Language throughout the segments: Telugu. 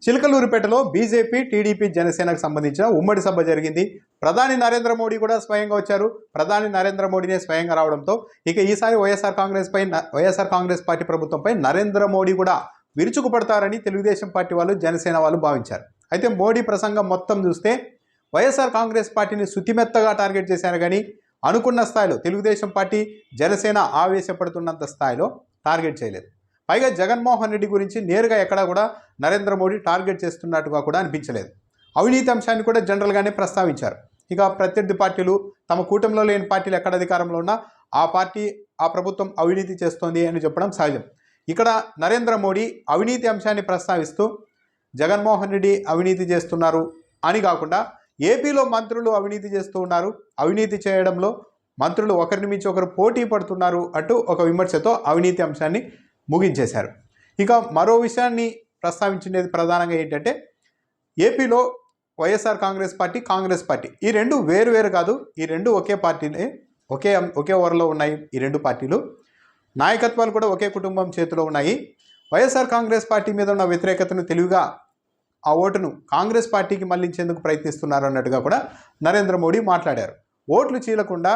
చిలకలూరిపేటలో బీజేపీ, టీడీపీ, జనసేనకు సంబంధించిన ఉమ్మడి సభ జరిగింది. ప్రధాని నరేంద్ర మోడీ కూడా స్వయంగా వచ్చారు. ప్రధాని నరేంద్ర మోడీనే స్వయంగా రావడంతో ఇక ఈసారి వైఎస్ఆర్ కాంగ్రెస్ పార్టీ ప్రభుత్వంపై నరేంద్ర మోడీ కూడా విరుచుకుపడతారని తెలుగుదేశం పార్టీ వాళ్ళు, జనసేన వాళ్ళు భావించారు. అయితే మోడీ ప్రసంగం మొత్తం చూస్తే వైఎస్ఆర్ కాంగ్రెస్ పార్టీని శుతిమెత్తగా టార్గెట్ చేశారు, కానీ అనుకున్న స్థాయిలో తెలుగుదేశం పార్టీ, జనసేన ఆవేశపడుతున్నంత స్థాయిలో టార్గెట్ చేయలేదు. పైగా జగన్మోహన్ రెడ్డి గురించి నేరుగా ఎక్కడా కూడా నరేంద్ర మోడీ టార్గెట్ చేస్తున్నట్టుగా కూడా అనిపించలేదు. అవినీతి అంశాన్ని కూడా జనరల్గానే ప్రస్తావించారు. ఇక ప్రత్యర్థి పార్టీలు, తమ కూటమిలో లేని పార్టీలు ఎక్కడ అధికారంలో ఉన్నా ఆ ప్రభుత్వం అవినీతి చేస్తోంది అని చెప్పడం సహజం. ఇక్కడ నరేంద్ర మోడీ అవినీతి అంశాన్ని ప్రస్తావిస్తూ జగన్మోహన్ రెడ్డి అవినీతి చేస్తున్నారు అని కాకుండా ఏపీలో మంత్రులు అవినీతి చేస్తూ ఉన్నారు, అవినీతి చేయడంలో మంత్రులు ఒకరిని మించి ఒకరు పోటీ పడుతున్నారు అంటూ ఒక విమర్శతో అవినీతి అంశాన్ని ముగించేశారు. ఇక మరో విషయాన్ని ప్రస్తావించినది ప్రధానంగా ఏంటంటే ఏపీలో వైఎస్ఆర్ కాంగ్రెస్ పార్టీ ఈ రెండు వేరు కాదు, ఈ రెండు ఒకే పార్టీనే, ఒకే ఓవర్లో ఉన్నాయి. ఈ రెండు పార్టీలు నాయకత్వాలు కూడా ఒకే కుటుంబం చేతిలో ఉన్నాయి. వైఎస్ఆర్ కాంగ్రెస్ పార్టీ మీద ఉన్న వ్యతిరేకతను తెలివిగా ఆ ఓటును కాంగ్రెస్ పార్టీకి మళ్లించేందుకు ప్రయత్నిస్తున్నారు అన్నట్టుగా కూడా నరేంద్ర మోడీ మాట్లాడారు. ఓట్లు చీలకుండా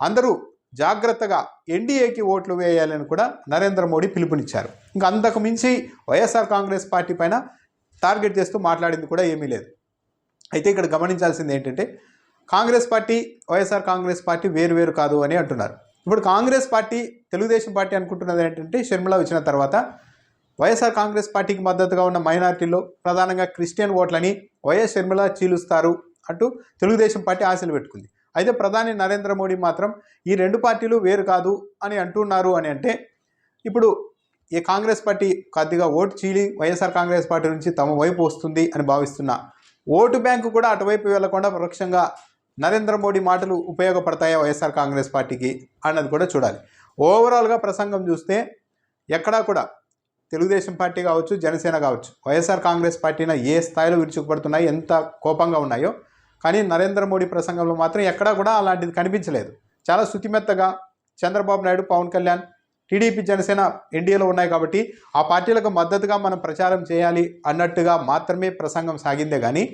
అందరూ జాగ్రత్తగా ఎన్డీఏకి ఓట్లు వేయాలని కూడా నరేంద్ర మోడీ పిలుపునిచ్చారు. ఇంకా అంతకు మించి వైఎస్ఆర్ కాంగ్రెస్ పార్టీ పైన టార్గెట్ చేస్తూ మాట్లాడింది కూడా ఏమీ లేదు. అయితే ఇక్కడ గమనించాల్సింది ఏంటంటే కాంగ్రెస్ పార్టీ, వైఎస్ఆర్ కాంగ్రెస్ పార్టీ వేరు కాదు అని అంటున్నారు. ఇప్పుడు కాంగ్రెస్ పార్టీ, తెలుగుదేశం పార్టీ అనుకుంటున్నది ఏంటంటే షర్మిల వచ్చిన తర్వాత వైఎస్ఆర్ కాంగ్రెస్ పార్టీకి మద్దతుగా ఉన్న మైనారిటీలో ప్రధానంగా క్రిస్టియన్ ఓట్లని వైఎస్ షర్మిల చీలుస్తారు అంటూ తెలుగుదేశం పార్టీ ఆశలు పెట్టుకుంది. అయితే ప్రధాని నరేంద్ర మోడీ మాత్రం ఈ రెండు పార్టీలు వేరు కాదు అని అంటున్నారు అని అంటే ఇప్పుడు ఈ కాంగ్రెస్ పార్టీ కొద్దిగా ఓటు చీలి వైఎస్ఆర్ కాంగ్రెస్ పార్టీ నుంచి తమ వైపు వస్తుంది అని భావిస్తున్న ఓటు బ్యాంకు కూడా అటువైపు వెళ్లకుండా పరోక్షంగా నరేంద్ర మోడీ మాటలు ఉపయోగపడతాయా వైఎస్ఆర్ కాంగ్రెస్ పార్టీకి అన్నది కూడా చూడాలి. ఓవరాల్గా ప్రసంగం చూస్తే ఎక్కడా కూడా తెలుగుదేశం పార్టీ కావచ్చు, జనసేన కావచ్చు, వైఎస్ఆర్ కాంగ్రెస్ పార్టీన ఏ స్థాయిలో విరుచుకుపడుతున్నాయి, ఎంత కోపంగా ఉన్నాయో, కానీ నరేంద్ర మోడీ ప్రసంగంలో మాత్రం ఎక్కడా కూడా అలాంటిది కనిపించలేదు. చాలా శుతిమెత్తగా చంద్రబాబు నాయుడు, పవన్ కళ్యాణ్, టీడీపీ, జనసేన ఎన్డీఏలో ఉన్నాయి కాబట్టి ఆ పార్టీలకు మద్దతుగా మనం ప్రచారం చేయాలి అన్నట్టుగా మాత్రమే ప్రసంగం సాగిందే కానీ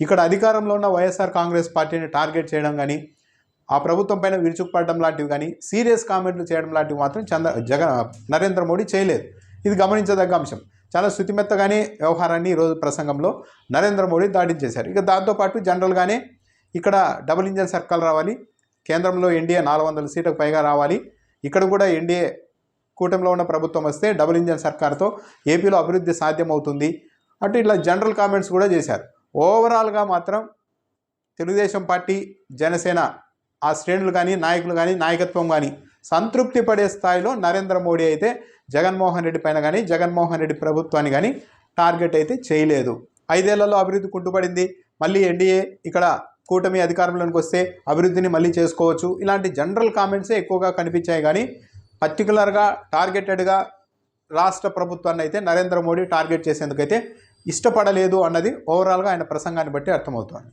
ఇక్కడ అధికారంలో ఉన్న వైఎస్ఆర్ కాంగ్రెస్ పార్టీని టార్గెట్ చేయడం కానీ, ఆ ప్రభుత్వం పైన విరుచుకుపడడం లాంటివి కానీ, సీరియస్ కామెంట్లు చేయడం లాంటివి మాత్రం నరేంద్ర మోడీ చేయలేదు. ఇది గమనించదగ్గ అంశం. చాలా శుతిమెత్తగానే వ్యవహారాన్ని ఈరోజు ప్రసంగంలో నరేంద్ర మోడీ దాటించేశారు. ఇక దాంతోపాటు జనరల్గానే ఇక్కడ డబుల్ ఇంజన్ సర్కార్ రావాలి, కేంద్రంలో ఎన్డీఏ 400 సీట్లకు పైగా రావాలి, ఇక్కడ కూడా ఎన్డీఏ కూటమిలో ఉన్న ప్రభుత్వం వస్తే డబుల్ ఇంజన్ సర్కార్తో ఏపీలో అభివృద్ధి సాధ్యమవుతుంది అంటూ ఇట్లా జనరల్ కామెంట్స్ కూడా చేశారు. ఓవరాల్గా మాత్రం తెలుగుదేశం పార్టీ, జనసేన ఆ శ్రేణులు కానీ, నాయకులు కానీ, నాయకత్వం కానీ సంతృప్తి పడే స్థాయిలో నరేంద్ర మోడీ అయితే జగన్మోహన్ రెడ్డి పైన కానీ, జగన్మోహన్ రెడ్డి ప్రభుత్వాన్ని కానీ టార్గెట్ అయితే చేయలేదు. 5 ఏళ్లలో అభివృద్ధి కుంటుపడింది, మళ్ళీ ఎన్డీఏ ఇక్కడ కూటమి అధికారంలోకి వస్తే అభివృద్ధిని మళ్ళీ చేసుకోవచ్చు, ఇలాంటి జనరల్ కామెంట్సే ఎక్కువగా కనిపించాయి. కానీ పర్టికులర్గా టార్గెటెడ్గా రాష్ట్ర ప్రభుత్వాన్ని అయితే నరేంద్ర మోడీ టార్గెట్ చేసేందుకైతే ఇష్టపడలేదు అన్నది ఓవరాల్గా ఆయన ప్రసంగాన్ని బట్టి అర్థమవుతోంది.